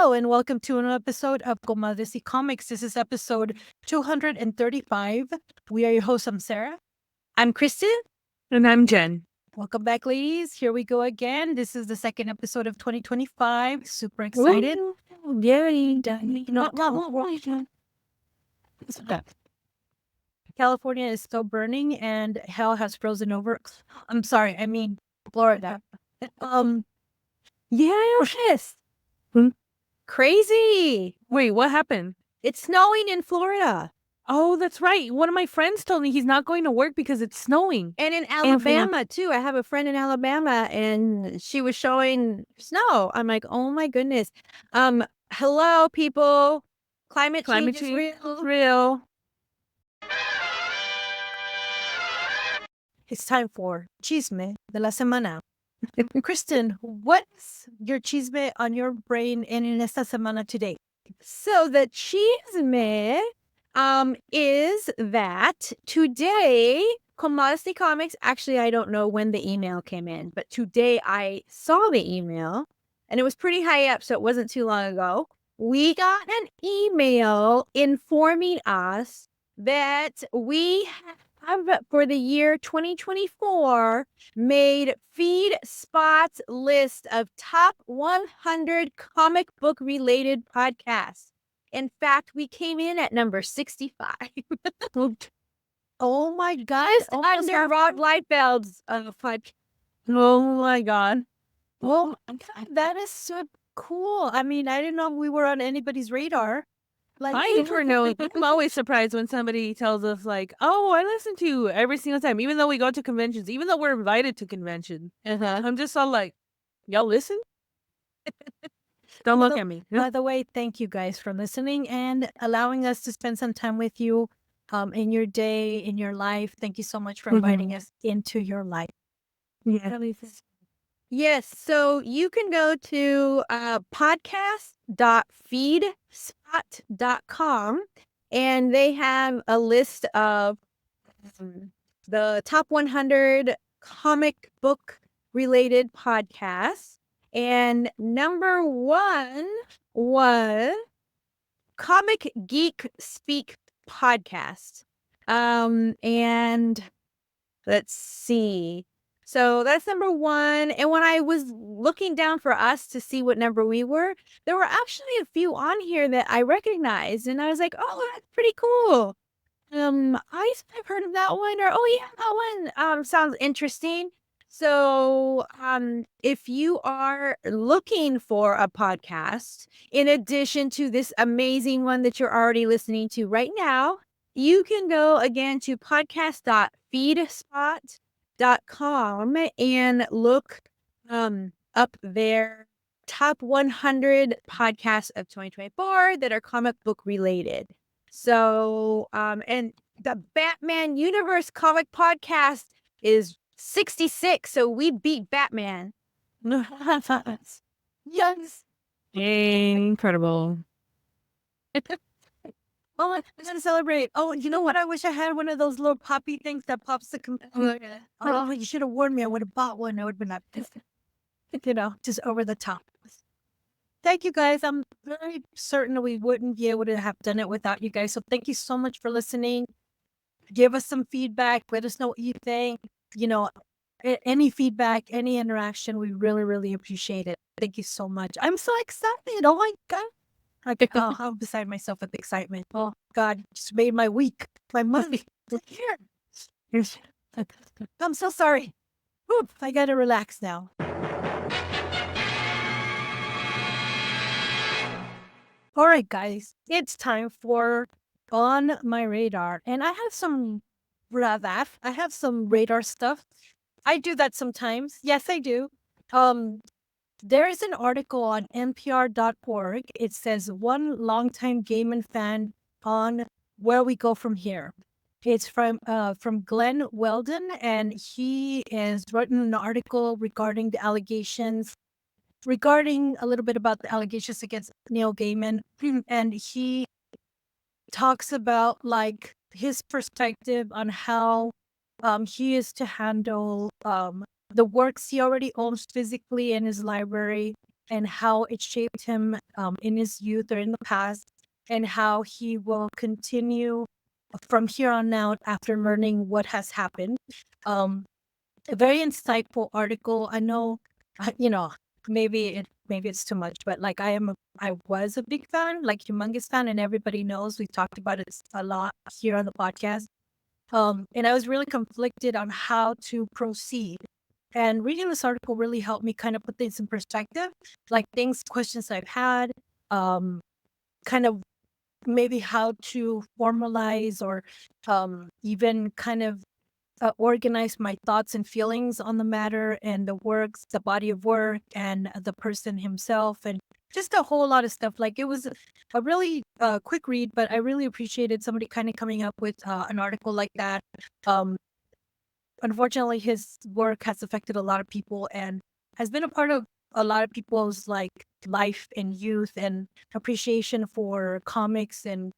Hello, and welcome to another episode of Comadres y Comics. This is episode 235. We are your hosts. I'm Sarah. I'm Kristen. And I'm Jen. Welcome back, ladies. Here we go again. This is the second episode of 2025. Super excited. California is still burning and hell has frozen over. I'm sorry, I mean Florida. Yes. Crazy. Wait, what happened? It's snowing in Florida. Oh, that's right. One of my friends told me he's not going to work because it's snowing. And in Alabama, too. I have a friend in Alabama, and she was showing snow. I'm like, oh, my goodness. Hello, people. Climate change is real. It's time for Chisme de la Semana. Kristen, what's your chisme on your brain and in esta semana today? So the chisme is that today, Comadres y Comics, actually, I don't know when the email came in, but today I saw the email, and it was pretty high up, so it wasn't too long ago. We got an email informing us that we have, for the year 2024, made Feed Spot's list of top 100 comic book related podcasts. In fact, we came in at number 65. Oh my God. Under Rod Lightfeld's podcast. Oh my God. Well, that is so cool. I mean, I didn't know we were on anybody's radar. Like, I never know. I'm always surprised when somebody tells us, like, oh, I listen to you every single time, even though we go to conventions, even though we're invited to conventions. I'm just all like, y'all listen? Don't look at me. By the way, thank you guys for listening and allowing us to spend some time with you in your day, in your life. Thank you so much for inviting us into your life. Yeah. Yes, so you can go to podcast.feedspot.com, and they have a list of the top 100 comic book related podcasts. And number one was Comic Geek Speak Podcast. And let's see. So that's number one. And when I was looking down for us to see what number we were, there were actually a few on here that I recognized. And I was like, oh, that's pretty cool. I've heard of that one. Or, oh, yeah, that one sounds interesting. So if you are looking for a podcast, in addition to this amazing one that you're already listening to right now, you can go again to podcast.feedspot.com and look up their top 100 podcasts of 2024 that are comic book related. So, and the Batman Universe comic podcast is 66, so we beat Batman. Yes. Incredible. Oh, I'm gonna celebrate. Oh, you know what? I wish I had one of those little poppy things that pops the computer. Oh, you should have warned me. I would have bought one. I would have been like, you know, just over the top. Thank you guys. I'm very certain we wouldn't be able to have done it without you guys. So thank you so much for listening. Give us some feedback. Let us know what you think. You know, any feedback, any interaction, we really, really appreciate it. Thank you so much. I'm so excited. Oh my God. I'm beside myself with excitement. Oh God, just made my week, my month. Here. I'm so sorry. Oop, I gotta relax now. All right, guys, it's time for On My Radar. And I have some radar stuff. I do that sometimes. Yes, I do. There is an article on npr.org. It says one longtime gaming fan on where we go from here. It's from Glenn Weldon, and he has written an article regarding a little bit about the allegations against Neil Gaiman, and he talks about like his perspective on how he is to handle the works he already owns physically in his library and how it shaped him in his youth or in the past, and how he will continue from here on out after learning what has happened. A very insightful article. I know, you know, maybe it's too much, but like I was a big fan, like humongous fan, and everybody knows we talked about it a lot here on the podcast. And I was really conflicted on how to proceed. And reading this article really helped me kind of put things in perspective, like questions I've had, kind of maybe how to formalize or even kind of organize my thoughts and feelings on the matter and the body of work and the person himself and just a whole lot of stuff. Like it was a really quick read, but I really appreciated somebody kind of coming up with an article like that. Unfortunately, his work has affected a lot of people and has been a part of a lot of people's like life and youth and appreciation for comics and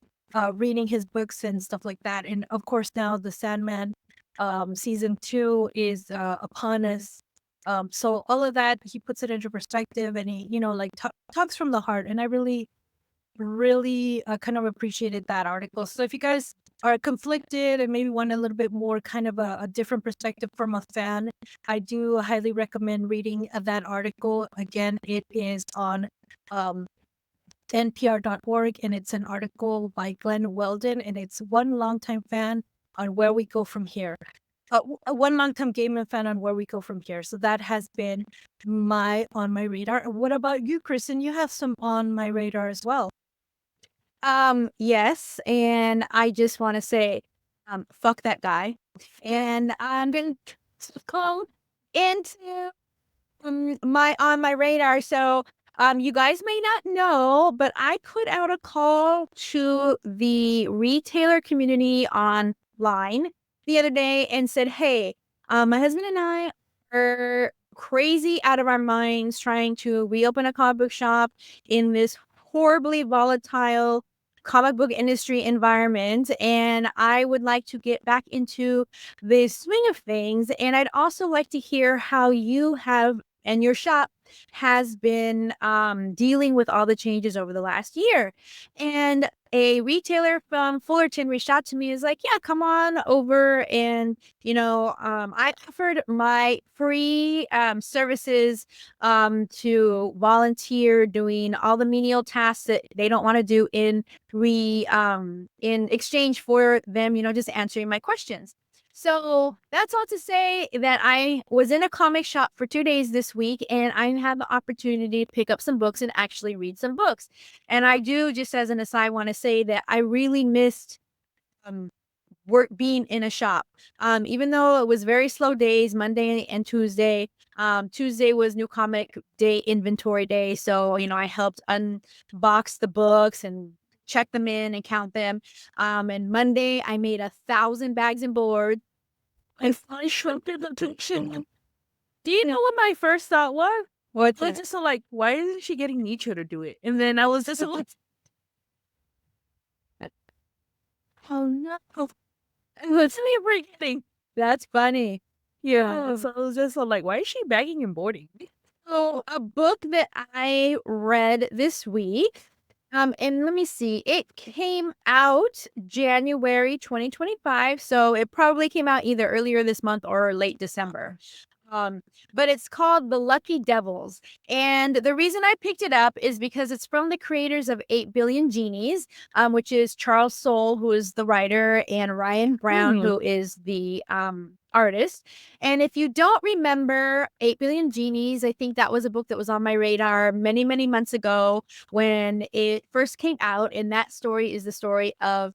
reading his books and stuff like that. And of course, now the Sandman season 2 is upon us. So all of that, he puts it into perspective and he, like talks from the heart. And I really kind of appreciated that article. So if you guys are conflicted and maybe want a little bit more kind of a different perspective from a fan, I do highly recommend reading that article. Again, it is on npr.org and it's an article by Glenn Weldon and it's one longtime fan on where we go from here. One longtime gamer fan on where we go from here. So that has been on my radar. What about you, Kristen? You have some on my radar as well. Yes, and I just want to say, fuck that guy. And I'm going to go into on my radar. So, you guys may not know, but I put out a call to the retailer community online the other day and said, hey, my husband and I are crazy out of our minds trying to reopen a comic book shop in this horribly volatile comic book industry environment, and I would like to get back into the swing of things. And I'd also like to hear how you have and your shop has been dealing with all the changes over the last year. And a retailer from Fullerton reached out to me, is like, yeah, come on over. And, I offered my free services to volunteer doing all the menial tasks that they don't want to do in exchange for them, just answering my questions. So that's all to say that I was in a comic shop for 2 days this week and I had the opportunity to pick up some books and actually read some books. And I do, just as an aside, want to say that I really missed work being in a shop. Even though it was very slow days, Monday and Tuesday. Tuesday was new comic day, inventory day. So, I helped unbox the books and check them in and count them. And Monday I made 1,000 bags and board. And I shrunk the attention. Do you know what my first thought was? What's It's just so like, why isn't she getting Nietzsche to do it? And then I was just like, oh no. it's me everything. That's funny. Yeah. So I was just so like, why is she bagging and boarding? So a book that I read this week, and let me see, it came out January 2025. So it probably came out either earlier this month or late December. But it's called The Lucky Devils. And the reason I picked it up is because it's from the creators of 8 Billion Genies, which is Charles Soule, who is the writer, and Ryan Brown, who is the artist. And if you don't remember 8 Billion Genies, I think that was a book that was on my radar many, many months ago when it first came out. And that story is the story of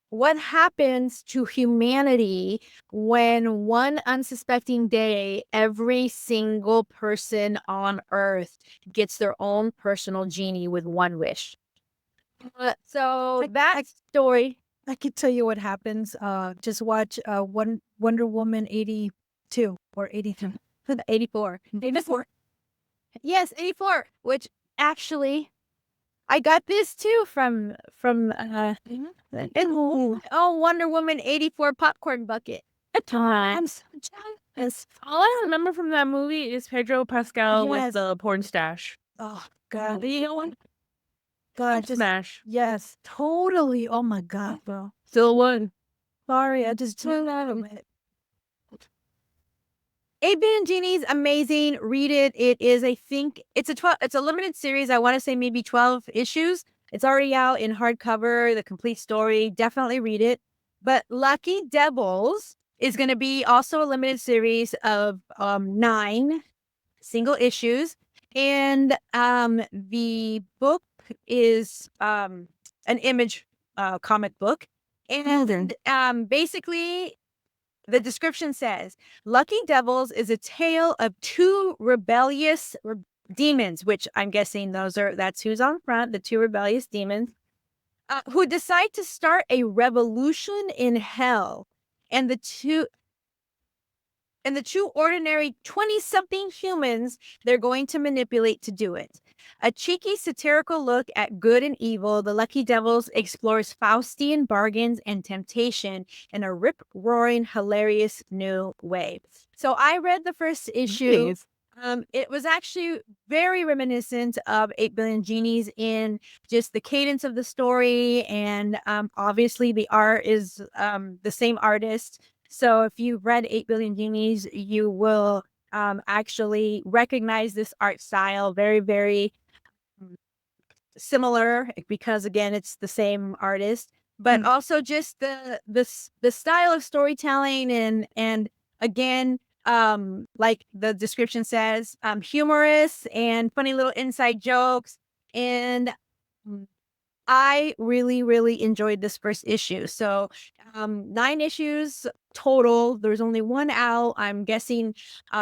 what happens to humanity when one unsuspecting day, every single person on Earth gets their own personal genie with one wish. So that story. I could tell you what happens. Just watch Wonder Woman 82 or 83. 84. 84. Yes, 84. Which actually, I got this too from Wonder Woman 84 popcorn bucket. I'm so jealous. It's, All I remember from that movie is Pedro Pascal Yes. with the porn stash. oh, God. You know what? God, just, Smash. yes, totally. Oh, my God, bro. Still one. Sorry, I just turned out of it. 8 Billion Genies, amazing. Read it. It is, I think, it's a limited series. I want to say maybe 12 issues. It's already out in hardcover, the complete story. Definitely read it. But Lucky Devils is going to be also a limited series of 9 single issues. And the book is an image comic book. And basically, the description says, Lucky Devils is a tale of 2 rebellious demons, which I'm guessing that's who's on front, the 2 rebellious demons, who decide to start a revolution in hell. And the two ordinary 20-something humans they're going to manipulate to do it. A cheeky satirical look at good and evil, The Lucky Devils explores Faustian bargains and temptation in a rip-roaring, hilarious new way. So I read the first issue. Nice. It was actually very reminiscent of 8 Billion Genies in just the cadence of the story. And obviously the art is the same artist. So if you've read 8 Billion Genies, you will actually recognize this art style. Very, very similar because, again, it's the same artist. But also just the style of storytelling and again, like the description says, humorous and funny little inside jokes. And I really, really enjoyed this first issue. So 9 issues total. There's only 1 out. I'm guessing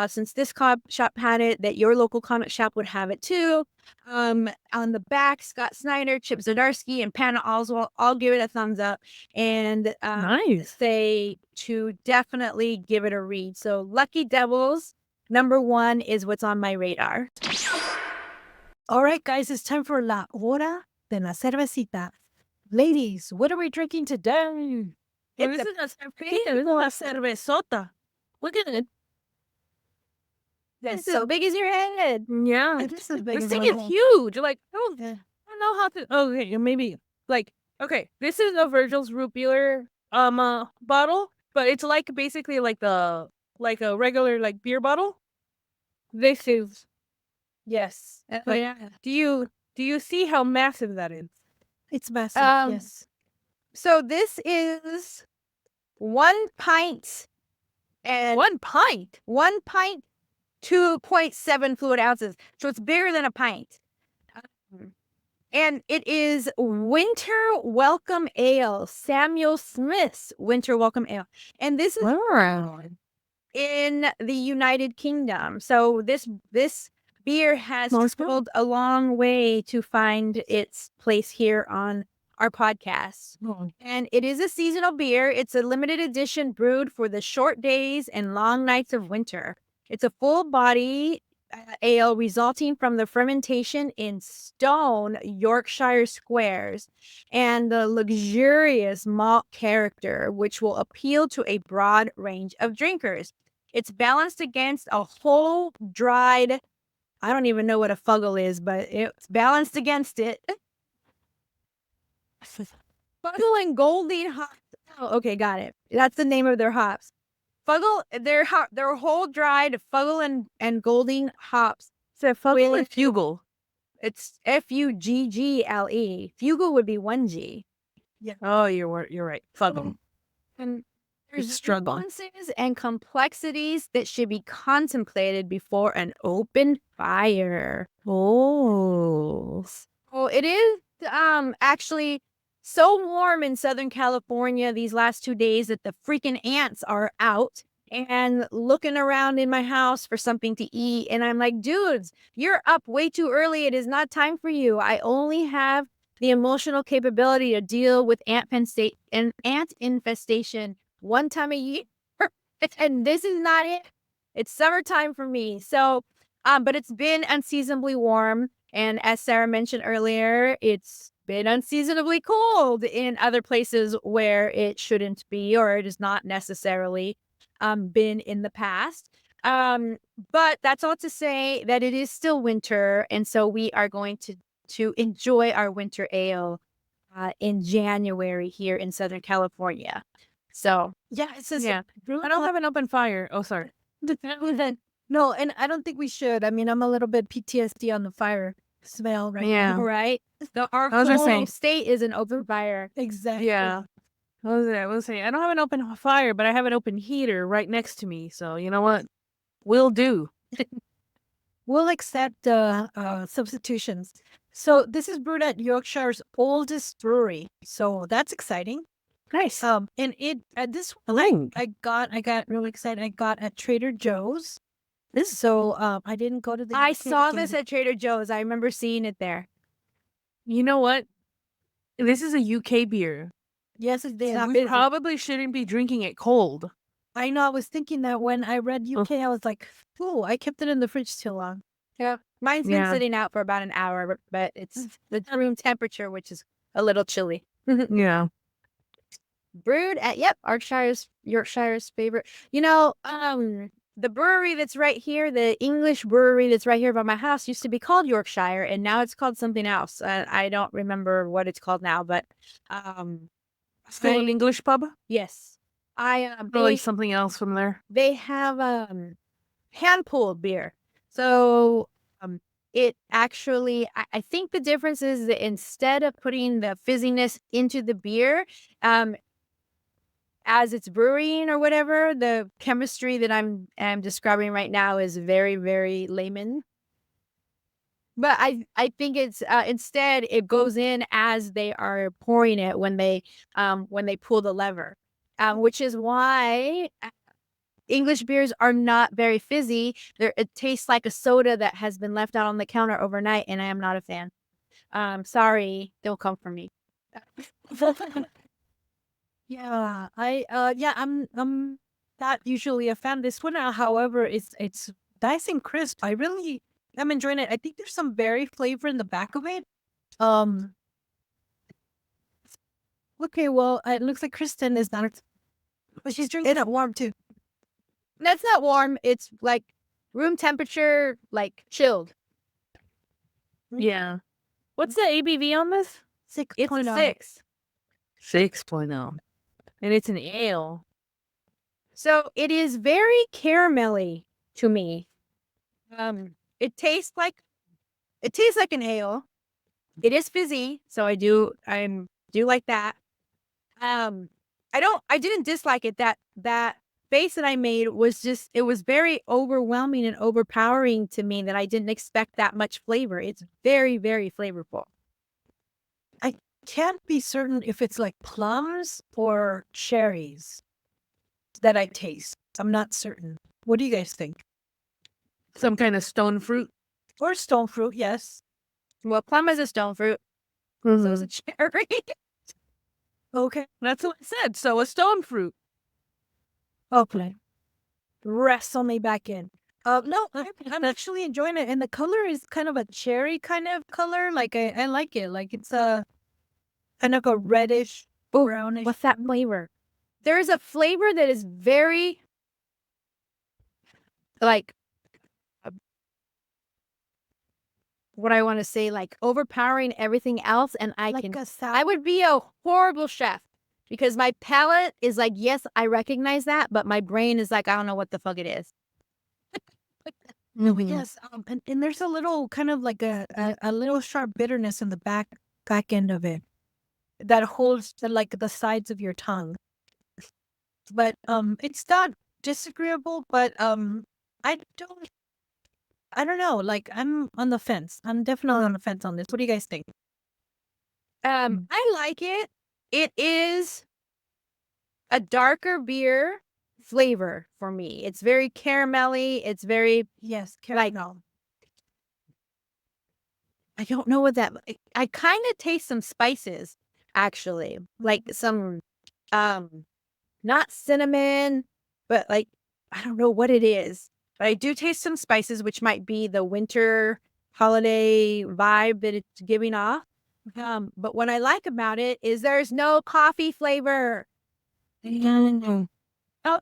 since this shop had it, that your local comic shop would have it too. On the back, Scott Snyder, Chip Zdarsky, and Patton Oswalt all give it a thumbs up and Nice. say to definitely give it a read. So Lucky Devils, #1 is what's on my radar. All right, guys, it's time for La Hora de la Cervecita. Ladies, what are we drinking today? Well, this is a cervezota. Look at it. That's so big as your head. Yeah. This is big This as thing my is head. huge. Like, I Yeah. don't know how to. Okay, maybe like this is a Virgil's root beer bottle, but it's like basically like a regular like beer bottle. This is Yes. but Yeah, do you see how massive that is? it's massive. Yes. So this is 1 pint and 1 pint. 1 pint, 2.7 fluid ounces. So it's bigger than a pint. And it is Winter Welcome Ale, Samuel Smith's Winter Welcome Ale. And this is in the United Kingdom. So this beer has traveled a long way to find its place here on our podcast. And it is a seasonal beer. It's a limited edition brewed for the short days and long nights of winter. It's a full body ale resulting from the fermentation in stone Yorkshire squares and the luxurious malt character, which will appeal to a broad range of drinkers. It's balanced against a whole dried, I don't even know what a fuggle is, but it's balanced against it. Fuggle and Golding hops. Oh, okay, got it. That's the name of their hops. Fuggle, they're whole dried Fuggle and Golding hops. So Fuggle and Fugle. It's Fuggle. Fugle would be 1G. Oh, you're right. Fuggle. And there's struggle. nuances and complexities that should be contemplated before an open fire. Oh. Well, it is actually so warm in Southern California these last 2 days that the freaking ants are out and looking around in my house for something to eat. And I'm like, dudes, you're up way too early. It is not time for you. I only have the emotional capability to deal with ant infestation 1 time a year. And this is not it. It's summertime for me. So, but it's been unseasonably warm. And as Sarah mentioned earlier, it's been unseasonably cold in other places where it shouldn't be, or it is not necessarily. been in the past. But that's all to say that it is still winter, and so we are going to enjoy our winter ale in January here in Southern California. So Yeah, it says Yeah. I don't have an open fire. Oh, sorry. no, and I don't think we should. I mean, I'm a little bit PTSD on the fire smell right Yeah. now. right, our I was gonna whole say. state is an open fire. Exactly. Yeah. I was saying I don't have an open fire, but I have an open heater right next to me. So you know what? Will do. We'll accept substitutions. So this is brewed at Yorkshire's oldest brewery. So that's exciting. Nice. And it this Hello. I got really excited. I got at Trader Joe's. So I didn't go to the. I UK saw again. this at Trader Joe's. I remember seeing it there. You know what? This is a UK beer. Yes, it did. We probably shouldn't be drinking it cold. I know. I was thinking that when I read UK, I was like, "Oh, I kept it in the fridge too long." Yeah, mine's been Yeah. sitting out for about an hour, but it's the room temperature, which is a little chilly. Yeah. Brewed at Yorkshire's favorite. The brewery that's right here, the English brewery that's right here by my house, used to be called Yorkshire, and now it's called something else. I don't remember what it's called now, but Still an English pub? yes, Probably something else from there. they have hand pulled beer. So it actually, I think the difference is that instead of putting the fizziness into the beer, as it's brewing or whatever, the chemistry that I'm describing right now is very, very layman. But I think it's instead it goes in as they are pouring it when they pull the lever, which is why English beers are not very fizzy. It tastes like a soda that has been left out on the counter overnight, and I am not a fan. Sorry, don't come for me. Yeah, I'm not usually a fan. This one, however, it's nice and crisp. I really am enjoying it. I think there's some berry flavor in the back of it. Okay, well, it looks like Kristen is not, but she's drinking it warm too. That's not warm. It's like room temperature, like chilled. Yeah. What's the ABV on this? 6. It's a 6. 6.0. And it's an ale. So it is very caramelly to me. It tastes like an ale. It is fizzy, so I do like that. I didn't dislike it. That face that I made was it was very overwhelming and overpowering to me that I didn't expect that much flavor. It's very, very flavorful. Can't be certain if it's like plums or cherries that I taste. I'm not certain. What do you guys think? Some kind of stone fruit. Or stone fruit, yes. Well, plum is a stone fruit. So is a cherry. Okay. That's what I said. So a stone fruit. Okay. Wrestle me back in. No, I'm actually enjoying it. And the color is kind of a cherry kind of color. Like, I like it. Like, it's a kind of a reddish, brownish. What's that flavor? There is a flavor that is very, like, what I want to say, like overpowering everything else. And I would be a horrible chef because my palate is like, yes, I recognize that, but my brain is like, I don't know what the fuck it is. Yes. And there's a little kind of like a little sharp bitterness in the back end of it that holds the sides of your tongue. But it's not disagreeable, but I don't know. Like, I'm on the fence. I'm definitely on the fence on this. What do you guys think? I like it. It is a darker beer flavor for me. It's very caramelly. It's very, Yes, like, caramel. I don't know what that, I kind of taste some spices, actually. Like some, not cinnamon, but like, I don't know what it is. But I do taste some spices, which might be the winter holiday vibe that it's giving off. But what I like about it is there's no coffee flavor.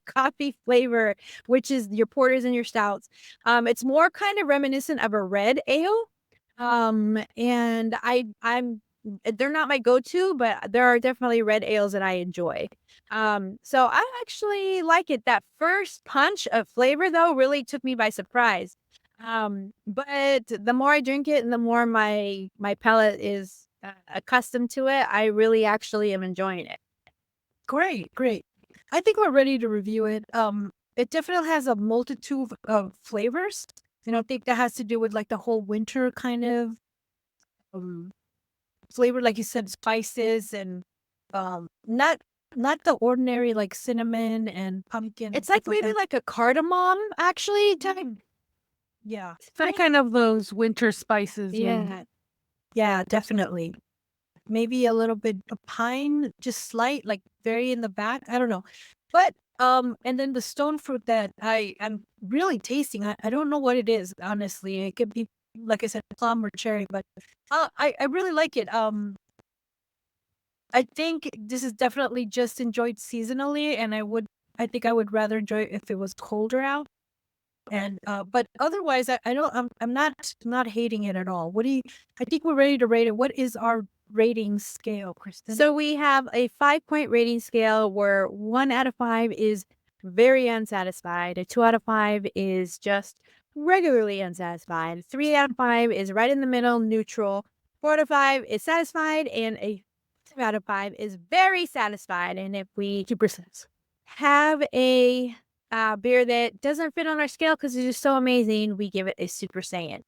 coffee flavor, which is your porters and your stouts. It's more kind of reminiscent of a red ale. And I'm they're not my go-to, but there are definitely red ales that I enjoy. So I actually like it. That first punch of flavor though really took me by surprise. But the more I drink it and the more my palate is accustomed to it, I really actually am enjoying it. Great, great. I think we're ready to review it. It definitely has a multitude of flavors. And I think that has to do with like the whole winter kind of flavor, like you said, spices and not the ordinary like cinnamon and pumpkin. It's like maybe that. like a cardamom actually type. Yeah. It's kind of those winter spices. Yeah. Yeah, definitely. Maybe a little bit of pine, just slight, like very in the back. I don't know. But and then the stone fruit that I'm really tasting. I don't know what it is, honestly. It could be, like I said, plum or cherry, but I really like it. I think this is definitely just enjoyed seasonally, and I think I would rather enjoy it if it was colder out. And but otherwise, I don't. I'm not hating it at all. What do you? I think we're ready to rate it. What is our rating scale, Kristen? So we have a 5-point rating scale where 1 out of 5 is very unsatisfied. A 2 out of 5 is just regularly unsatisfied. 3 out of 5 is right in the middle, neutral. 4 out of 5 is satisfied, and a 5 out of 5 is very satisfied. And if we 2%. have a beer that doesn't fit on our scale because it's just so amazing, we give it a Super Saiyan.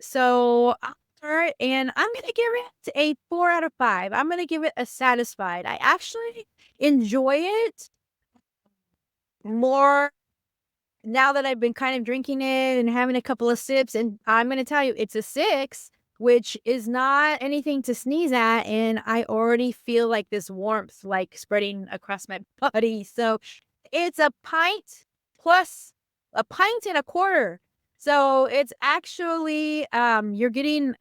So I'll start, and I'm gonna give it a 4 out of 5. I'm gonna give it a satisfied. I actually enjoy it more now that I've been kind of drinking it and having a couple of sips, and I'm gonna tell you, it's a 6, which is not anything to sneeze at, and I already feel like this warmth like spreading across my body. So it's a pint plus a pint and a quarter. So it's actually you're getting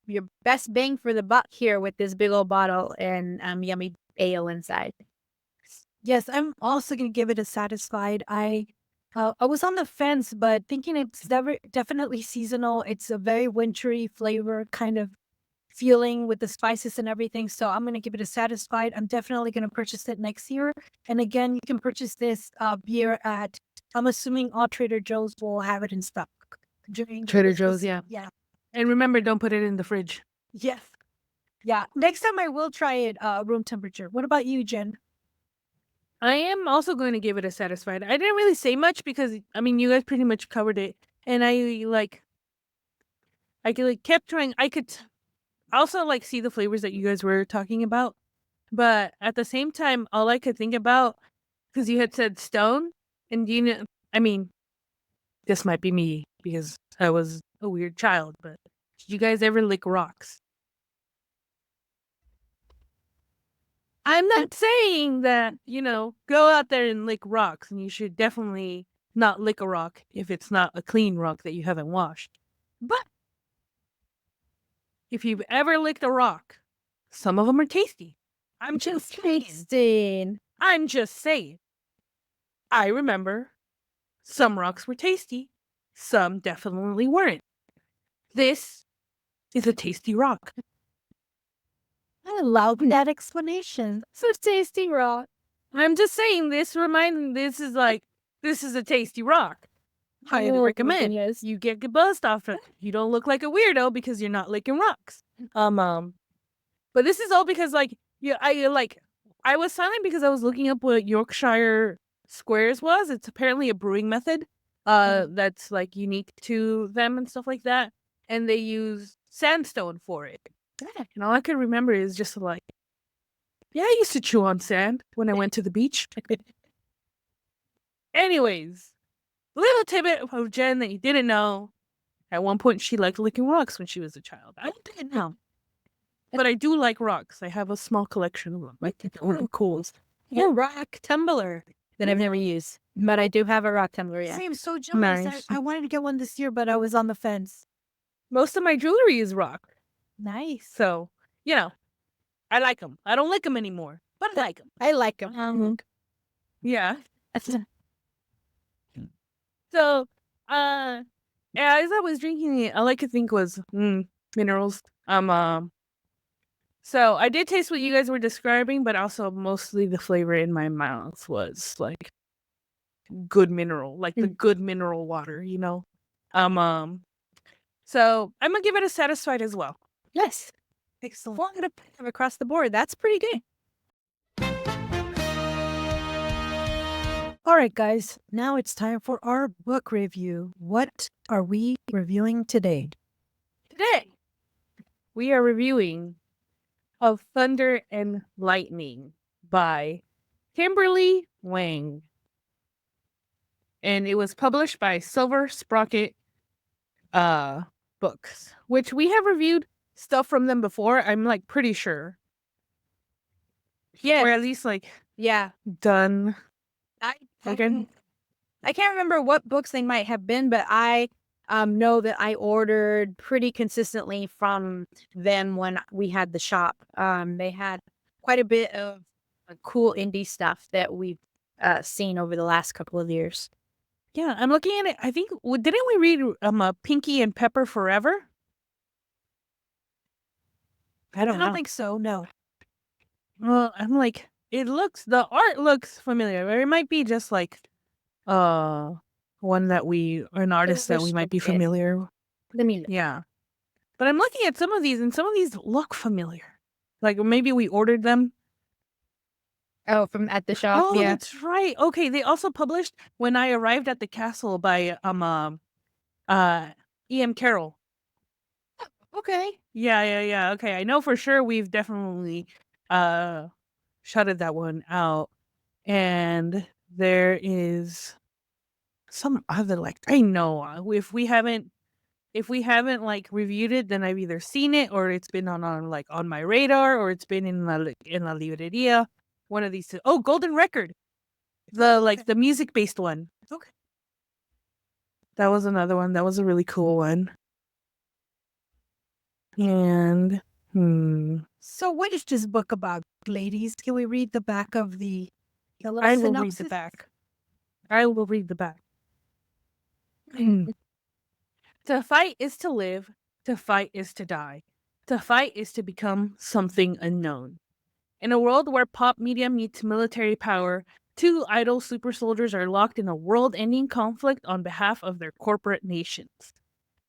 your best bang for the buck here with this big old bottle and yummy ale inside. Yes, I'm also gonna give it a satisfied. I was on the fence, but thinking it's definitely seasonal. It's a very wintry flavor kind of feeling with the spices and everything. So I'm gonna give it a satisfied. I'm definitely gonna purchase it next year. And again, you can purchase this beer at, I'm assuming all Trader Joe's will have it in stock during Trader Christmas. Joe's, yeah. Yeah. And remember, don't put it in the fridge. Yes. Yeah. Next time I will try it room temperature. What about you, Jen? I am also going to give it a satisfied. I didn't really say much because, I mean, you guys pretty much covered it. And I kept trying. I could also see the flavors that you guys were talking about. But at the same time, all I could think about, because you had said stone, and I mean, this might be me because I was a weird child, but did you guys ever lick rocks? I'm not saying that, go out there and lick rocks, and you should definitely not lick a rock if it's not a clean rock that you haven't washed. But if you've ever licked a rock, some of them are tasty. I'm just saying. I'm just saying. I remember some rocks were tasty, some definitely weren't. This is a tasty rock. I love that explanation. It's a tasty rock. I'm just saying this is a tasty rock. Highly recommend. Yes. You get buzzed off it. You don't look like a weirdo because you're not licking rocks. But this is all because I was silent because I was looking up what Yorkshire squares was. It's apparently a brewing method that's unique to them and stuff like that. And they use sandstone for it. And all I could remember is just I used to chew on sand when I went to the beach. Anyways, little tidbit of Jen that you didn't know. At one point, she liked licking rocks when she was a child. I didn't know. But I do like rocks. I have a small collection of them. I think they're really cool. A rock tumbler that I've never used, but I do have a rock tumbler. Yeah. Same, so jealous. Nice. I wanted to get one this year, but I was on the fence. Most of my jewelry is rock. Nice. So, I like them. I don't lick them anymore, but I like them. I like them. Yeah. So, as I was drinking it, all I could think was minerals. So I did taste what you guys were describing, but also mostly the flavor in my mouth was like good mineral, like the good mineral water, you know. So I'm gonna give it a satisfied as well. Yes. Excellent. 405 across the board. That's pretty good. All right, guys. Now it's time for our book review. What are we reviewing today? Today we are reviewing Of Thunder and Lightning by Kimberly Wang. And it was published by Silver Sprocket Books, which we have reviewed stuff from them before, I'm like pretty sure. Yes. Or at least like Yeah. done I again. can't remember what books they might have been, but I know that I ordered pretty consistently from them when we had the shop. They had quite a bit of cool indie stuff that we've seen over the last couple of years. Yeah, I'm looking at it. I think didn't we read Pinky and Pepper Forever? I I don't don't know. think so. No. Well, I'm like, the art looks familiar. Or it might be just like one that an artist that we might be Illustrated. familiar. Let me look. Yeah. But I'm looking at some of these and some of these look familiar. Like maybe we ordered them. Oh, from at the shop. Oh, Yeah. that's right. Okay, they also published When I Arrived at the Castle by E.M. Carroll. Okay. Yeah. Okay, I know for sure we've definitely shutted that one out. And there is some other like I know if we haven't like reviewed it, then I've either seen it or it's been on like on my radar or it's been in la libreria. One of these two. Oh, Golden Record, the music based one. Okay. That was another one. That was a really cool one. And So what is this book about, ladies? Can we read the back of the little I will read synopsis? the back. I will read the back. To fight is to live. To fight is to die. To fight is to become something unknown. In a world where pop media meets military power, two idle super soldiers are locked in a world-ending conflict on behalf of their corporate nations.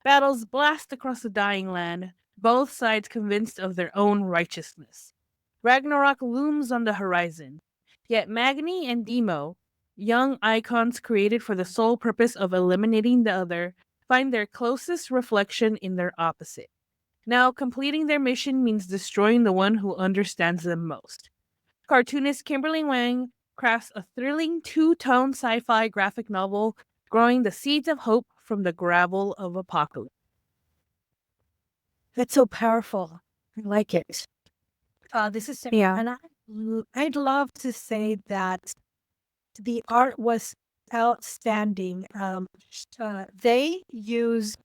Battles blast across the dying land, both sides convinced of their own righteousness. Ragnarok looms on the horizon. Yet Magni and Demo, young icons created for the sole purpose of eliminating the other, find their closest reflection in their opposite. Now, completing their mission means destroying the one who understands them most. Cartoonist Kimberly Wang crafts a thrilling two-tone sci-fi graphic novel, growing the seeds of hope from the gravel of apocalypse. That's so powerful. I like it. This is Yeah. and I'd love to say that the art was outstanding. They used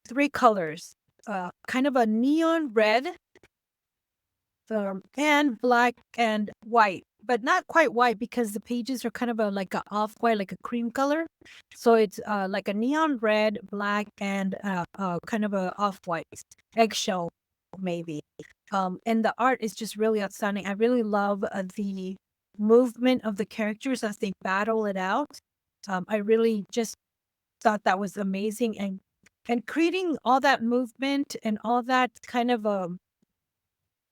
3 colors, kind of a neon red, and black and white, but not quite white because the pages are kind of like a off-white, like a cream color. So it's like a neon red, black, and kind of a off-white eggshell, maybe. And the art is just really outstanding. I really love the movement of the characters as they battle it out. I really just thought that was amazing, and creating all that movement and all that kind of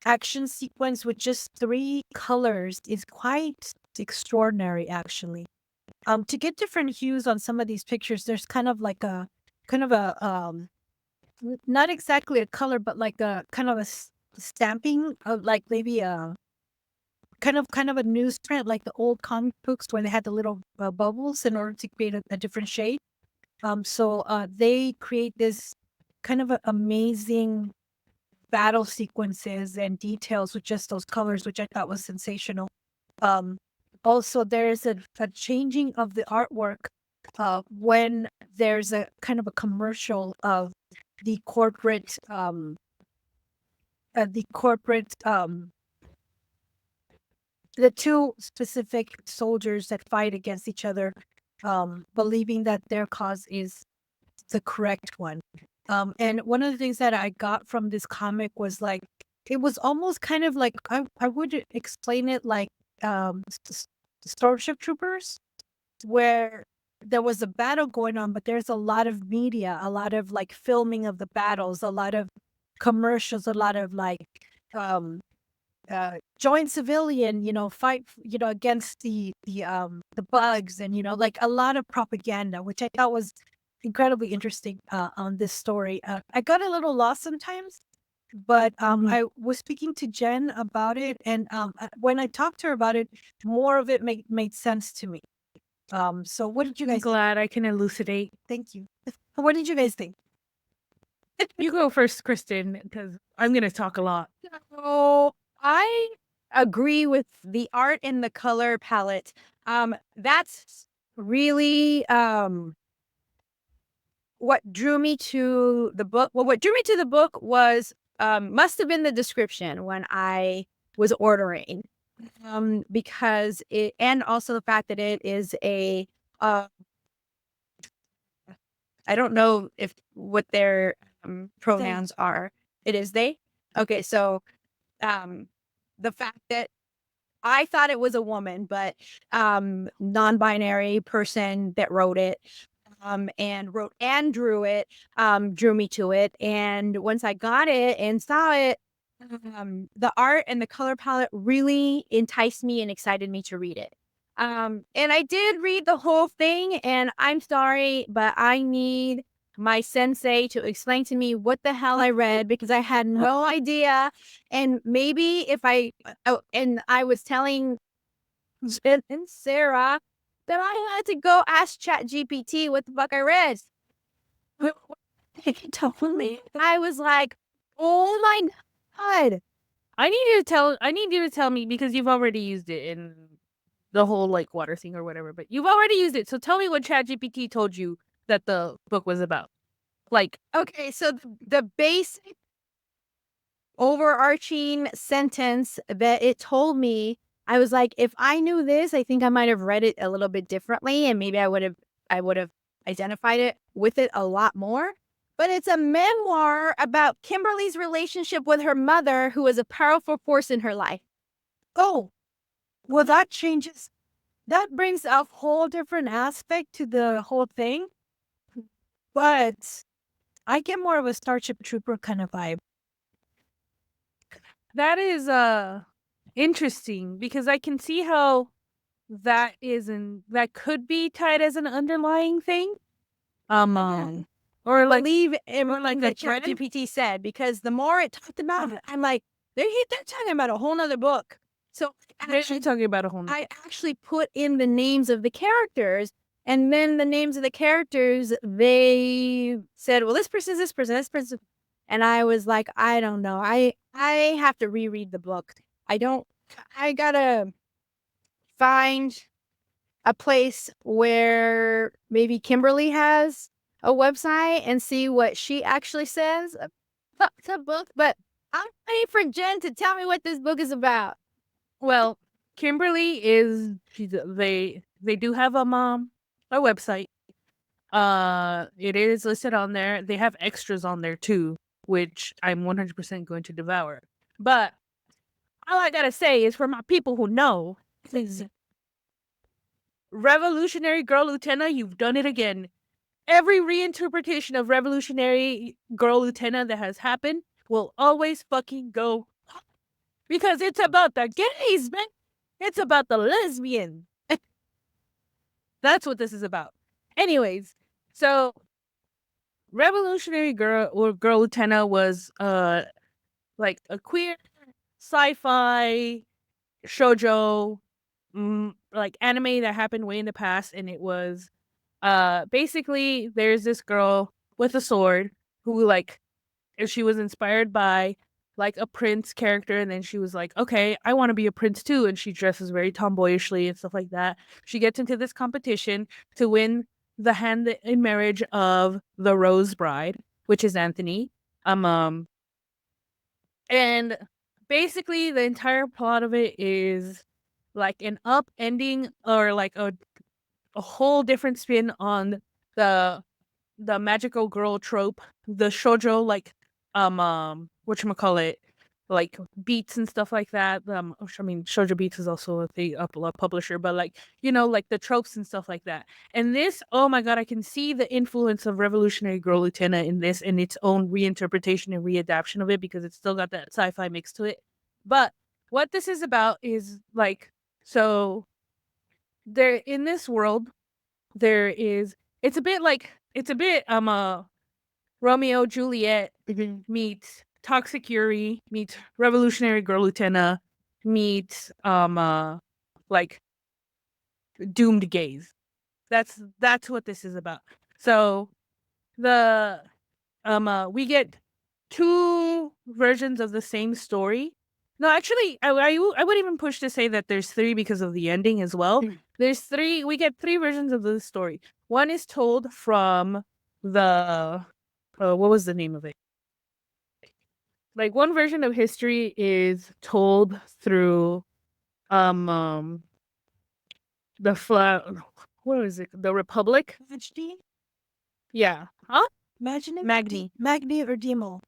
action sequence with just 3 colors is quite extraordinary, actually. To get different hues on some of these pictures, there's kind of a not exactly a color, but like a kind of a stamping of like maybe a kind of a newsprint, like the old comic books where they had the little bubbles in order to create a different shade. So they create this kind of amazing battle sequences and details with just those colors, which I thought was sensational. Also, there's a changing of the artwork when there's a kind of a commercial of the corporate the two specific soldiers that fight against each other, believing that their cause is the correct one. And one of the things that I got from this comic was like, it was almost kind of like, I would explain it like Starship Troopers, where there was a battle going on, but there's a lot of media, a lot of like filming of the battles, a lot of commercials, a lot of like joint civilian, fight, against the bugs, and like a lot of propaganda, which I thought was incredibly interesting on this story. I got a little lost sometimes, but I was speaking to Jen about it, and when I talked to her about it, more of it made sense to me. So what did you I'm guys think? glad I can elucidate. Thank you. What did you guys think? You go first, Kristen, because I'm gonna talk a lot. So I agree with the art and the color palette. That's really what drew me to the book. Well, what drew me to the book was must have been the description when I was ordering, because it, and also the fact that it is a I don't know if what their pronouns are. It is they. Okay, so the fact that I thought it was a woman, but non-binary person that wrote it, and wrote and drew it, drew me to it. And once I got it and saw it, the art and the color palette really enticed me and excited me to read it. And I did read the whole thing, and I'm sorry, but I need my sensei to explain to me what the hell I read, because I had no idea. And maybe if and I was telling Jen and Sarah that I had to go ask ChatGPT what the fuck I read. He told me. I was like, oh my God. I need you to tell me, because you've already used it in the whole like water thing or whatever, but you've already used it. So tell me what ChatGPT told you that the book was about. Like, Okay, so the basic overarching sentence that it told me, I was like, if I knew this, I think I might have read it a little bit differently, and maybe I would have identified it with it a lot more. But it's a memoir about Kimberly's relationship with her mother, who was a powerful force in her life. Oh, well, that changes. That brings a whole different aspect to the whole thing. But I get more of a Starship Trooper kind of vibe. that is interesting, because I can see how that could be tied as an underlying thing. Or like, Believe in or like that a trend. ChatGPT said, because the more it talked about it, I'm like, they're talking about a whole nother book. So They're talking about a whole I actually put in the names of the characters, and then the names of the characters, they said, well, this person is this person, this person. And I was like, I don't know. I have to reread the book. I gotta find a place where maybe Kimberly has a website and see what she actually says about the book. But I'm waiting for Jen to tell me what this book is about. Well, Kimberly is they do have a website. It is listed on there. They have extras on there too, which I'm 100% going to devour. But all I gotta say is, for my people who know, please, Revolutionary Girl Lieutenant, you've done it again. Every reinterpretation of Revolutionary Girl Lieutenant that has happened will always fucking go, because it's about the gays, man. It's about the lesbian. That's what this is about. Anyways, so Revolutionary Girl Lieutenant was like a queer sci-fi shoujo like anime that happened way in the past, and it was basically there's this girl with a sword who, like, if she was inspired by like a prince character, and then she was like, okay, I want to be a prince too, and she dresses very tomboyishly and stuff like that. She gets into this competition to win the hand in marriage of the Rose Bride, which is Anthony. And basically the entire plot of it is like an upending or like a whole different spin on the magical girl trope, the shoujo like whatchamacallit, like Beats and stuff like that. I mean, Shoujo Beats is also a publisher, but like, you know, like the tropes and stuff like that. And this, oh my god, I can see the influence of Revolutionary Girl Lieutenant in this and its own reinterpretation and readaptation of it because it's still got that sci-fi mix to it. But what this is about is like, so there in this world, there is, it's a bit Romeo Juliet meets Toxic Yuri meets Revolutionary Girl Lieutenant meets like doomed gays. That's what this is about. So the we get two versions of the same story. No, actually, I would even push to say that there's three because of the ending as well. There's three. We get three versions of the story. One is told from the what was the name of it? Like one version of history is told through the what is it? The Republic? HD? Yeah. Huh? Imagine it. Magni. Magni or Demo.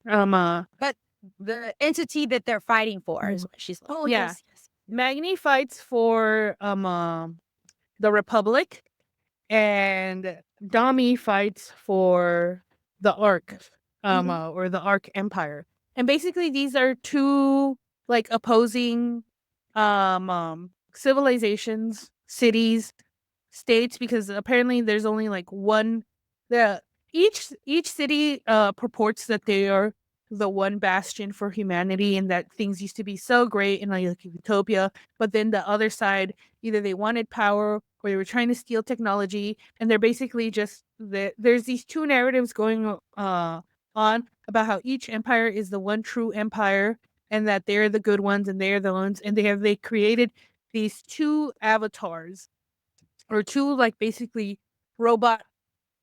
But the entity that they're fighting for is what she's like. Oh, Yeah. yes, yes. Magni fights for the Republic and Dami fights for the Ark or the Ark Empire. And basically these are two like opposing civilizations, cities, states, because apparently there's only like one. The each city purports that they are the one bastion for humanity and that things used to be so great in like utopia, but then the other side, either they wanted power or they were trying to steal technology, and they're basically just there's these two narratives going on about how each empire is the one true empire and that they're the good ones and they're the ones, and they created these two avatars or two like basically robot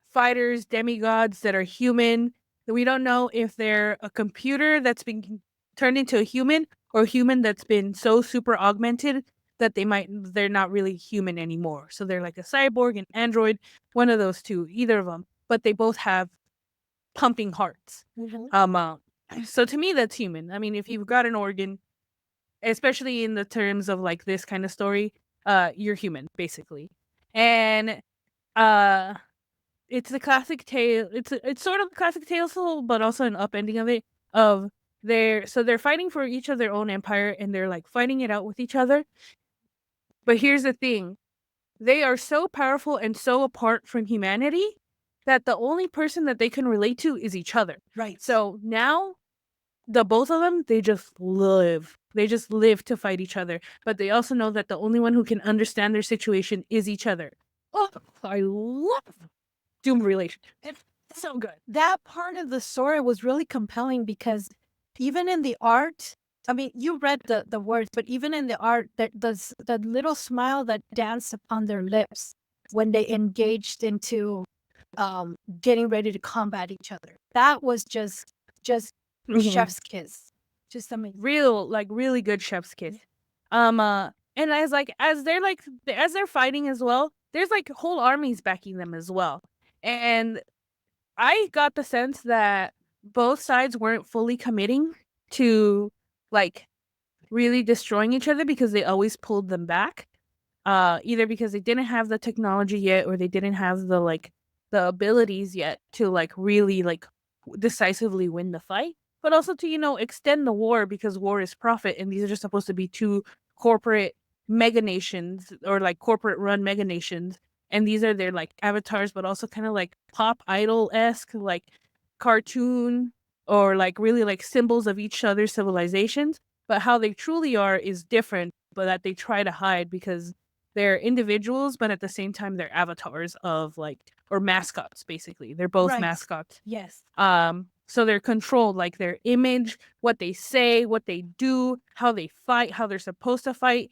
fighters, demigods that are human. We don't know if they're a computer that's been turned into a human or a human that's been so super augmented that they're not really human anymore. So they're like a cyborg, an android, one of those two, either of them. But they both have pumping hearts. So to me, that's human. I mean, if you've got an organ, especially in the terms of like this kind of story, you're human basically. And it's the classic tale. It's sort of the classic tale, but also an upending of it. They're fighting for each of their own empire, and they're like fighting it out with each other. But here's the thing: they are so powerful and so apart from humanity that the only person that they can relate to is each other. Right. So now, the both of them, they just live. They just live to fight each other. But they also know that the only one who can understand their situation is each other. Oh, I love Doom relationship. It's so good. That part of the story was really compelling because even in the art, I mean, you read the words, but even in the art, the little smile that danced upon their lips when they engaged into getting ready to combat each other. That was just chef's kiss. Just amazing. Really good chef's kiss. And as they're fighting as well, there's like whole armies backing them as well. And I got the sense that both sides weren't fully committing to like really destroying each other because they always pulled them back. Either because they didn't have the technology yet or they didn't have the abilities yet to like really like decisively win the fight, but also to extend the war because war is profit, and these are just supposed to be two corporate mega nations or like corporate run mega nations, and these are their like avatars, but also kind of like pop idol-esque like cartoon or like really like symbols of each other's civilizations, but how they truly are is different, but that they try to hide because they're individuals, but at the same time they're avatars of like, or mascots basically. They're both Right. mascots. Yes. So they're controlled, like their image, what they say, what they do, how they fight, how they're supposed to fight.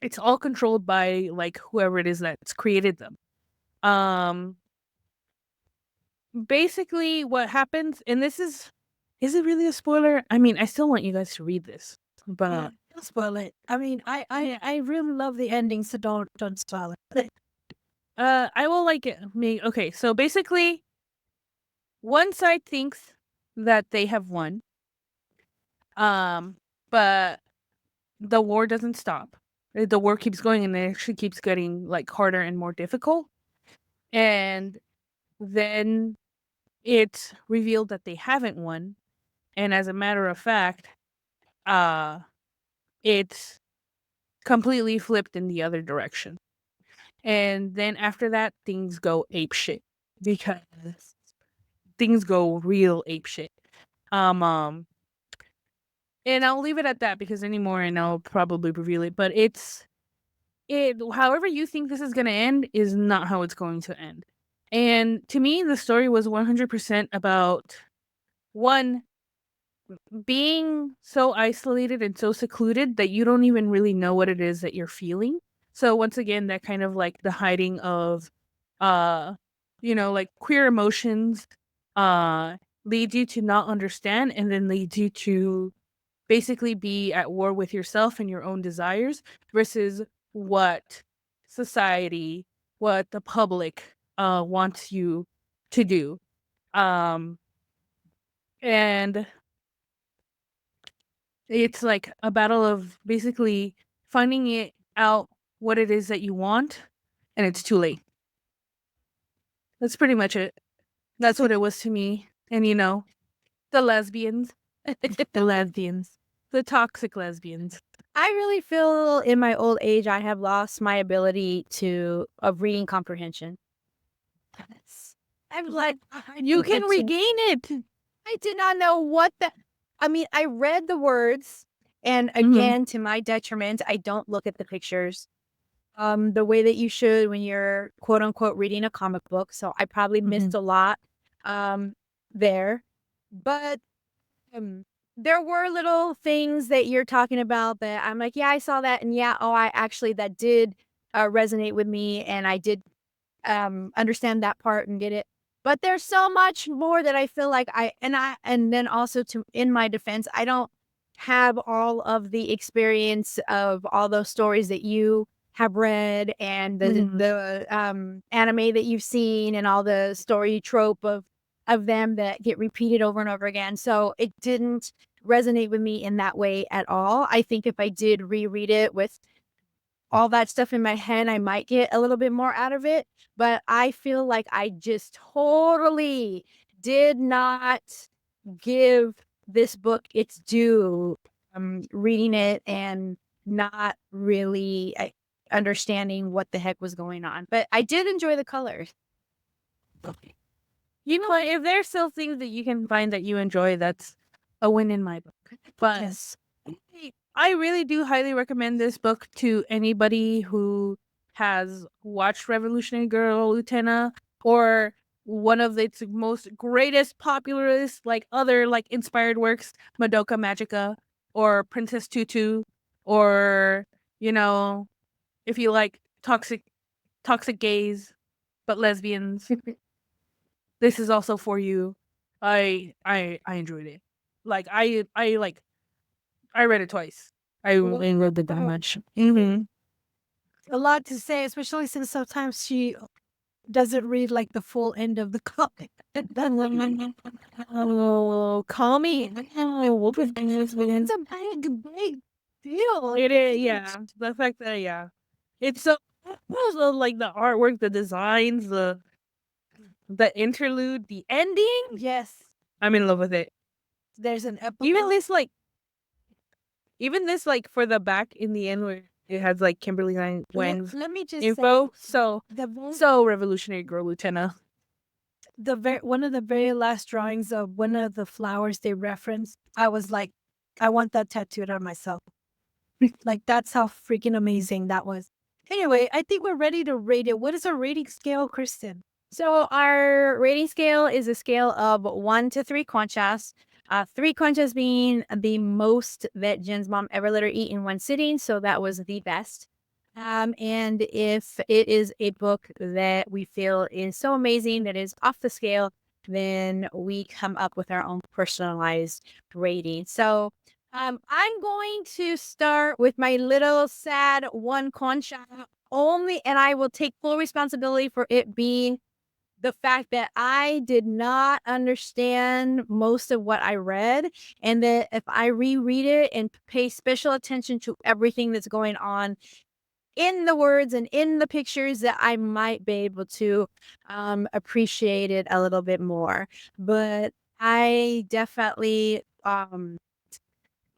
It's all controlled by like whoever it is that's created them. Basically what happens, and this is it really a spoiler? I mean, I still want you guys to read this, but Don't spoil it. I mean, I really love the ending, so don't spoil it. I will like it. Okay, so basically, one side thinks that they have won, but the war doesn't stop. The war keeps going, and it actually keeps getting like harder and more difficult. And then it's revealed that they haven't won, and as a matter of fact, it's completely flipped in the other direction. And then after that, things go apeshit because things go real apeshit. And I'll leave it at that because anymore, and I'll probably reveal it. But however you think this is going to end is not how it's going to end. And to me, the story was 100% about one, being so isolated and so secluded that you don't even really know what it is that you're feeling. So once again, that kind of like the hiding of, like queer emotions, leads you to not understand, and then leads you to basically be at war with yourself and your own desires versus what society, what the public, wants you to do. And it's like a battle of basically finding it out what it is that you want, and it's too late. That's pretty much it. That's what it was to me. And the lesbians. The lesbians. The toxic lesbians. I really feel in my old age I have lost my ability of reading comprehension. I'm like, You can regain it. I did not know I read the words, and again, to my detriment, I don't look at the pictures the way that you should when you're quote unquote reading a comic book. So I probably missed a lot there. But there were little things that you're talking about that I'm like, yeah, I saw that. And yeah, that did resonate with me. And I did understand that part and get it. But there's so much more that I feel like and then also in my defense, I don't have all of the experience of all those stories that you have read and the anime that you've seen and all the story trope of them that get repeated over and over again. So it didn't resonate with me in that way at all. I think if I did reread it with all that stuff in my head, I might get a little bit more out of it. But I feel like I just totally did not give this book its due. Reading it and not really understanding what the heck was going on. But I did enjoy the colors. If there's still things that you can find that you enjoy, that's a win in my book. But yes. I really do highly recommend this book to anybody who has watched Revolutionary Girl Utena or one of its most greatest popularist other inspired works, Madoka Magica or Princess Tutu, or if you like toxic gays but lesbians. This is also for you. I enjoyed it. I read it twice. I really loved it that much. A lot to say, especially since sometimes she doesn't read the full end of the comic. Oh, call me. It's a big deal. It is, yeah. The fact that, it's so also the artwork, the designs, the interlude, the ending. Yes. I'm in love with it. There's an epilogue. Even this for the back in the end where it has Kimberly and Wang's Let me just info. say, So Revolutionary Girl Lieutenant. One of the very last drawings of one of the flowers they referenced, I was like, I want that tattooed on myself. That's how freaking amazing that was. Anyway, I think we're ready to rate it. What is our rating scale, Kristen? So our rating scale is a scale of 1 to 3 conchas. 3 conchas being the most that Jen's mom ever let her eat in one sitting. So that was the best. And if it is a book that we feel is so amazing that is off the scale, then we come up with our own personalized rating. So I'm going to start with my little sad one concha only, and I will take full responsibility for it being the fact that I did not understand most of what I read, and that if I reread it and pay special attention to everything that's going on in the words and in the pictures, that I might be able to appreciate it a little bit more. But I definitely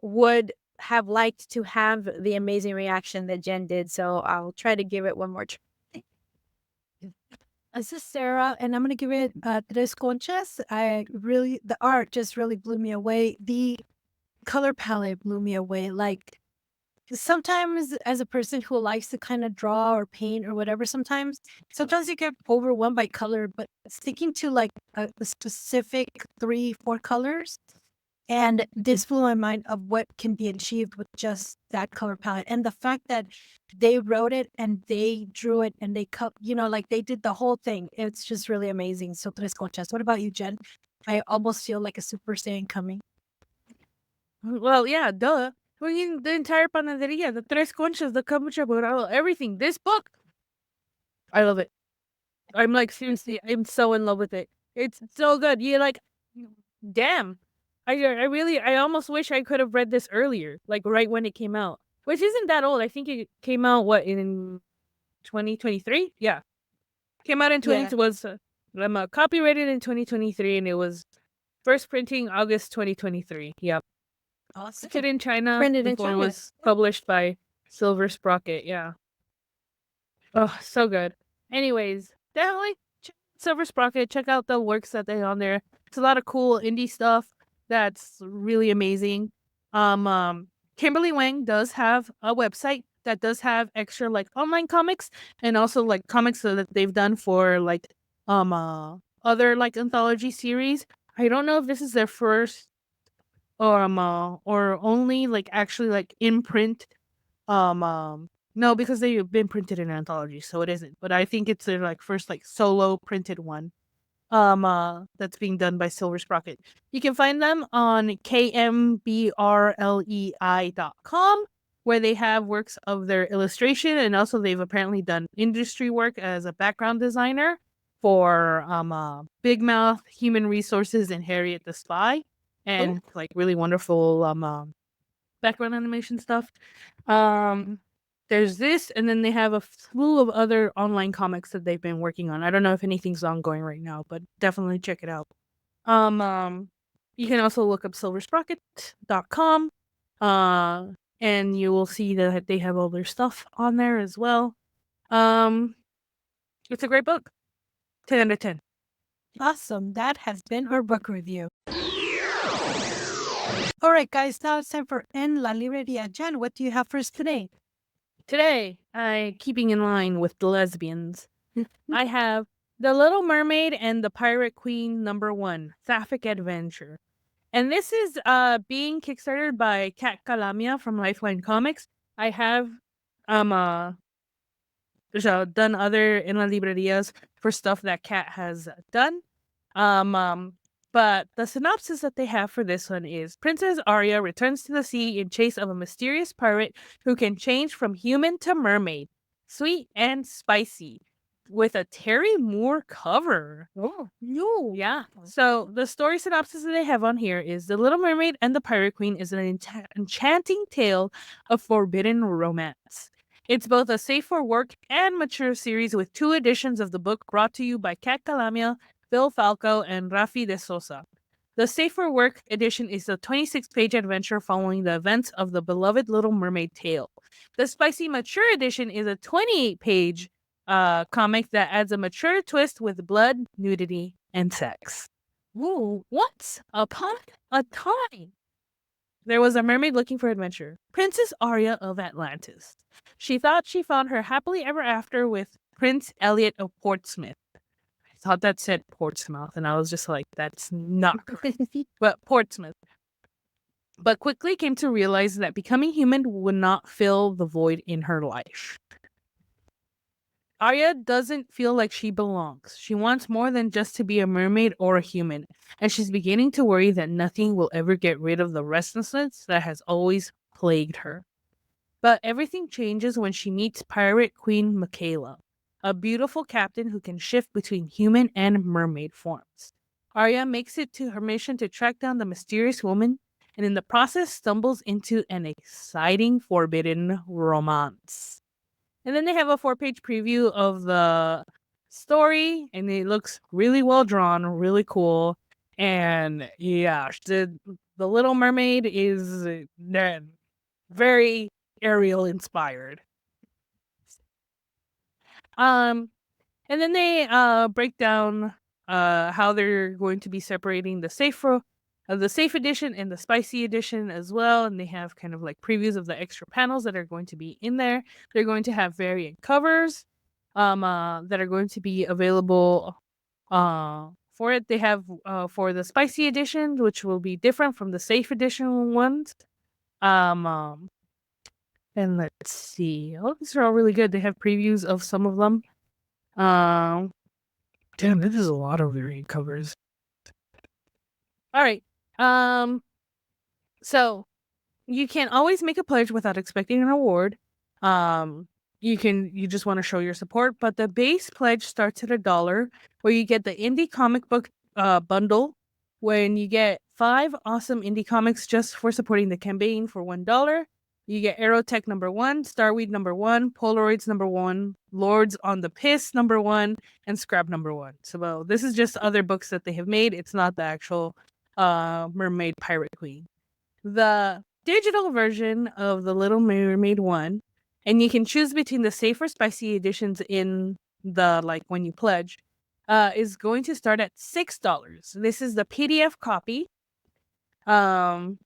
would have liked to have the amazing reaction that Jen did, so I'll try to give it one more try. This is Sarah, and I'm gonna give it tres conchas. The art just really blew me away. The color palette blew me away. Like, sometimes as a person who likes to kind of draw or paint or whatever, sometimes you get overwhelmed by color, but sticking to like a specific 3-4 colors, and this blew my mind of what can be achieved with just that color palette. And the fact that they wrote it and they drew it and they cut, like they did the whole thing. It's just really amazing. So tres conchas. What about you, Jen? I almost feel like a Super Saiyan coming. Well, yeah, duh. The entire panaderia, the tres conchas, the kombucha burrado, everything. This book, I love it. I'm like, seriously, I'm so in love with it. It's so good. You're like, damn. I almost wish I could have read this earlier, like right when it came out, which isn't that old. I think it came out, in 2023? Yeah. Came out in 20, was copyrighted in 2023, and it was first printing August 2023. Yep. Awesome. Printed in China. Printed in before China. It was published by Silver Sprocket. Yeah. Oh, so good. Anyways, definitely check out Silver Sprocket. Check out the works that they have on there. It's a lot of cool indie stuff that's really amazing. Kimberly Wang does have a website that does have extra like online comics, and also like comics that they've done for like other like anthology series. I don't know if this is their first or only like actually like in print. No, because they've been printed in anthology, so it isn't. But I think it's their like first like solo printed one. That's being done by Silver Sprocket. You can find them on kmbrlei.com, where they have works of their illustration, and also they've apparently done industry work as a background designer for Big Mouth, Human Resources, and Harriet the Spy, and like really wonderful background animation stuff. There's this, and then they have a slew of other online comics that they've been working on. I don't know if anything's ongoing right now, but definitely check it out. You can also look up silversprocket.com, and you will see that they have all their stuff on there as well. It's a great book. 10 out of 10. Awesome. That has been our book review. All right, guys. Now it's time for En La Libreria. Jen, what do you have for us today? Today, keeping in line with the lesbians, I have The Little Mermaid and the Pirate Queen #1, Sapphic Adventure. And this is being kickstarted by Kat Calamia from Lifeline Comics. I have done other En La Librerias for stuff that Kat has done. But the synopsis that they have for this one is Princess Aria returns to the sea in chase of a mysterious pirate who can change from human to mermaid. Sweet and spicy. With a Terry Moore cover. Oh, no. Yeah. So the story synopsis that they have on here is The Little Mermaid and the Pirate Queen is an enchanting tale of forbidden romance. It's both a safe for work and mature series with 2 editions of the book brought to you by Kat Calamia, Phil Falco, and Rafi de Sosa. The Safe for Work edition is a 26-page adventure following the events of the beloved Little Mermaid tale. The Spicy Mature edition is a 28-page comic that adds a mature twist with blood, nudity, and sex. Ooh, once upon a time, there was a mermaid looking for adventure, Princess Aria of Atlantis. She thought she found her happily ever after with Prince Elliot of Portsmouth. I thought that said Portsmouth, and I was just like, that's not correct. But Portsmouth. But quickly came to realize that becoming human would not fill the void in her life. Aria doesn't feel like she belongs. She wants more than just to be a mermaid or a human, and she's beginning to worry that nothing will ever get rid of the restlessness that has always plagued her. But everything changes when she meets Pirate Queen Michaela, a beautiful captain who can shift between human and mermaid forms. Aria makes it to her mission to track down the mysterious woman, and in the process stumbles into an exciting forbidden romance. And then they have a 4-page preview of the story, and it looks really well drawn, really cool. And yeah, the Little Mermaid is very Ariel inspired. And then they break down how they're going to be separating the safe edition and the spicy edition as well, and they have kind of like previews of the extra panels that are going to be in there. They're going to have variant covers that are going to be available for it. They have for the spicy edition, which will be different from the safe edition ones. And let's see. Oh, these are all really good. They have previews of some of them. Damn, this is a lot of variant covers. All right. So you can't always make a pledge without expecting an award. You just want to show your support, but the base pledge starts at $1, where you get the indie comic book bundle, when you get 5 awesome indie comics just for supporting the campaign for $1. You get Aerotech #1, Starweed #1, Polaroids #1, Lords on the Piss #1, and Scrap #1. So this is just other books that they have made. It's not the actual Mermaid Pirate Queen. The digital version of the Little Mermaid 1, and you can choose between the safe or spicy editions in the when you pledge, is going to start at $6. This is the PDF copy. And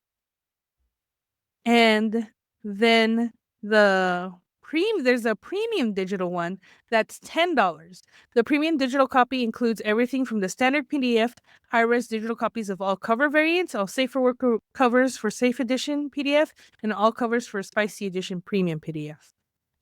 then there's a premium digital one that's $10. The premium digital copy includes everything from the standard PDF, high-res digital copies of all cover variants, all safer work covers for safe edition PDF, and all covers for spicy edition premium PDF.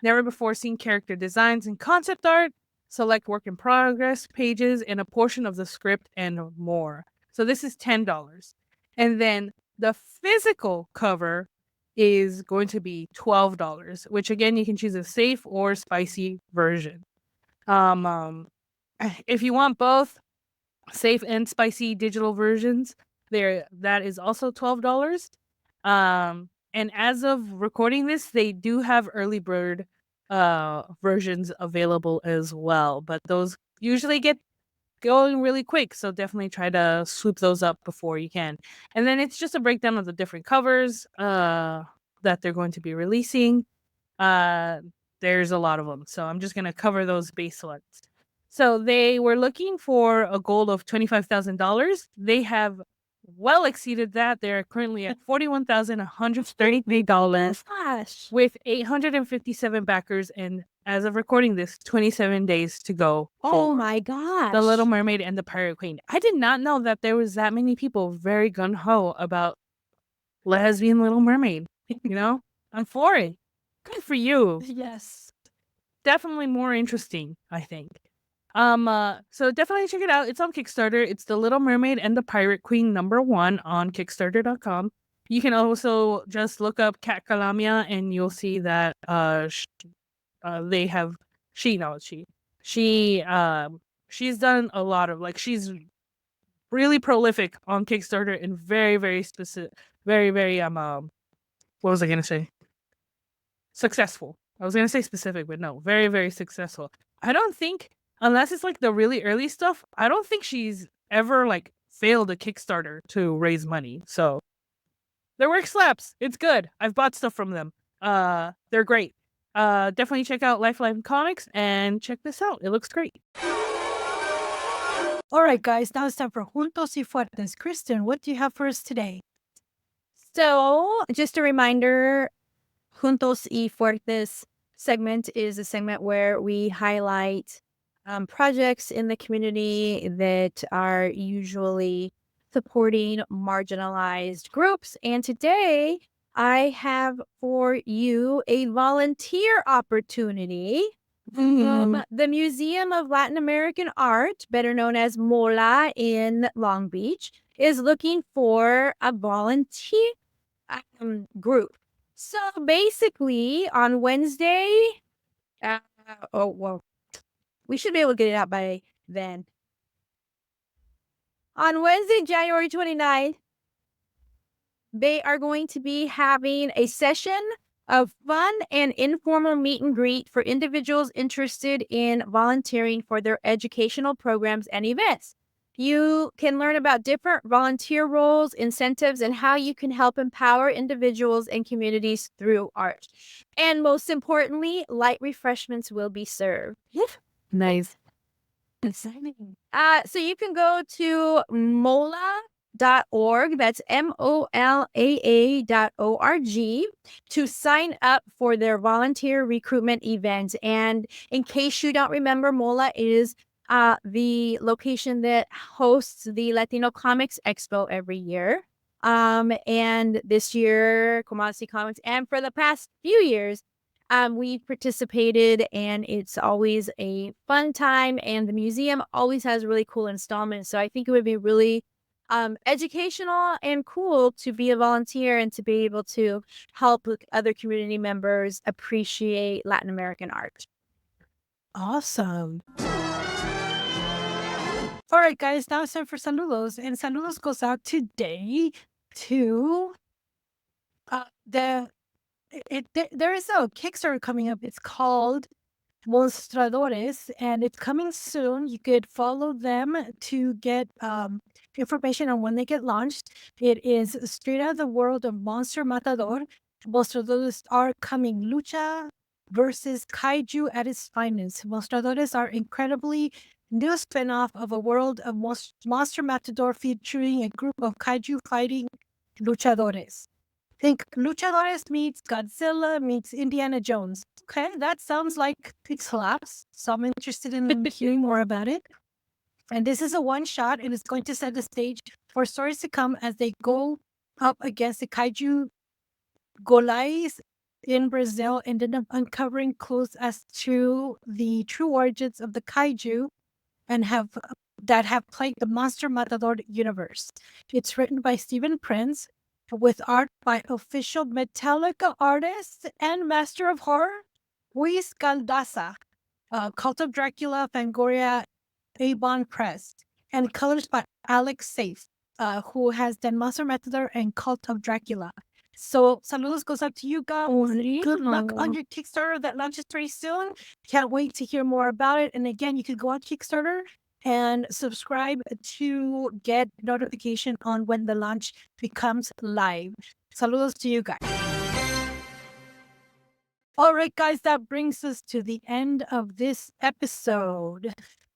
Never before seen character designs and concept art, select work in progress pages, and a portion of the script and more. So this is $10. And then the physical cover is going to be $12, which again you can choose a safe or spicy version. If you want both safe and spicy digital versions, that is also $12. And as of recording this, they do have early bird versions available as well, but those usually get going really quick, so definitely try to swoop those up before you can. And then it's just a breakdown of the different covers that they're going to be releasing. There's a lot of them, so I'm just going to cover those base ones. So they were looking for a goal of $25,000. They have well exceeded that. They're currently at $41,133 Gosh. with 857 backers, and as of recording this, 27 days to go. Oh my gosh. The Little Mermaid and the Pirate Queen. I did not know that there was that many people very gung-ho about lesbian Little Mermaid. You know? I'm for it. Good for you. Yes. Definitely more interesting, I think. So definitely check it out. It's on Kickstarter. It's the Little Mermaid and the Pirate Queen #1 on Kickstarter.com. You can also just look up Cat Calamia and you'll see that they have she's done a lot of she's really prolific on Kickstarter and very, very specific, very, very what was I gonna say? Successful. I was gonna say specific, but no, very, very successful. I don't think, unless it's the really early stuff, I don't think she's ever failed a Kickstarter to raise money. So their work slaps. It's good. I've bought stuff from them. They're great. Definitely check out Lifeline Comics and check this out. It looks great. All right, guys. Now it's time for Juntos y Fuertes. Kristen, what do you have for us today? So, just a reminder, Juntos y Fuertes segment is a segment where we highlight projects in the community that are usually supporting marginalized groups. And today, I have for you a volunteer opportunity The Museum of Latin American Art, better known as MOLAA in Long Beach, is looking for a volunteer group. So basically, on Wednesday, we should be able to get it out by then. On Wednesday, January 29th, they are going to be having a session of fun and informal meet and greet for individuals interested in volunteering for their educational programs and events. You can learn about different volunteer roles, incentives, and how you can help empower individuals and communities through art. And most importantly, light refreshments will be served. Nice. Exciting. So you can go to MOLAA.org, that's MOLAA.org, to sign up for their volunteer recruitment event. And in case you don't remember, MOLAA is the location that hosts the Latino Comics Expo every year. And this year, Comadres y Comics, and for the past few years, we've participated, and it's always a fun time, and the museum always has really cool installments. So I think it would be really educational and cool to be a volunteer and to be able to help other community members appreciate Latin American art. Awesome. All right, guys, now it's time for saludos. And saludos goes out today to there is a Kickstarter coming up. It's called Mostradores, and it's coming soon. You could follow them to get information on when they get launched. It is straight out of the world of Monster Matador. Mostradores are coming. Lucha versus Kaiju at its finest. Mostradores are incredibly new spinoff of a world of Monster Matador featuring a group of kaiju fighting luchadores. Think luchadores meets Godzilla meets Indiana Jones. Okay, that sounds like it slaps. So I'm interested in hearing more about it. And this is a one-shot, and it's going to set the stage for stories to come as they go up against the kaiju Golais in Brazil and end up uncovering clues as to the true origins of the kaiju and have plagued the Monster Matador universe. It's written by Stephen Prince with art by official Metallica artist and master of horror, Luis Galdaza, Cult of Dracula, Fangoria, Avon Press, and colors by Alex Safe, who has done Monster Matador and Cult of Dracula. So, saludos goes out to you guys. Good luck on your Kickstarter that launches very soon. Can't wait to hear more about it. And again, you can go on Kickstarter and subscribe to get notification on when the launch becomes live. Saludos to you guys. All right, guys, that brings us to the end of this episode.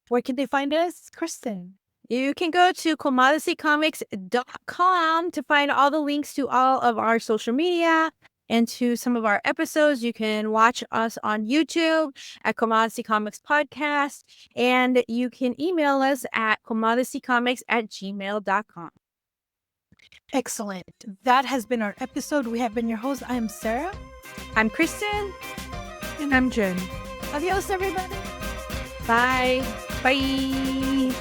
Where can they find us, Kristen? You can go to comadresycomics.com to find all the links to all of our social media and to some of our episodes. You can watch us on YouTube at Comadres y Comics Podcast, and you can email us at comadresycomics@gmail.com. Excellent. That has been our episode. We have been your host. I am Sarah. I'm Kristen. And I'm Jen. Adios, everybody. Bye. Bye.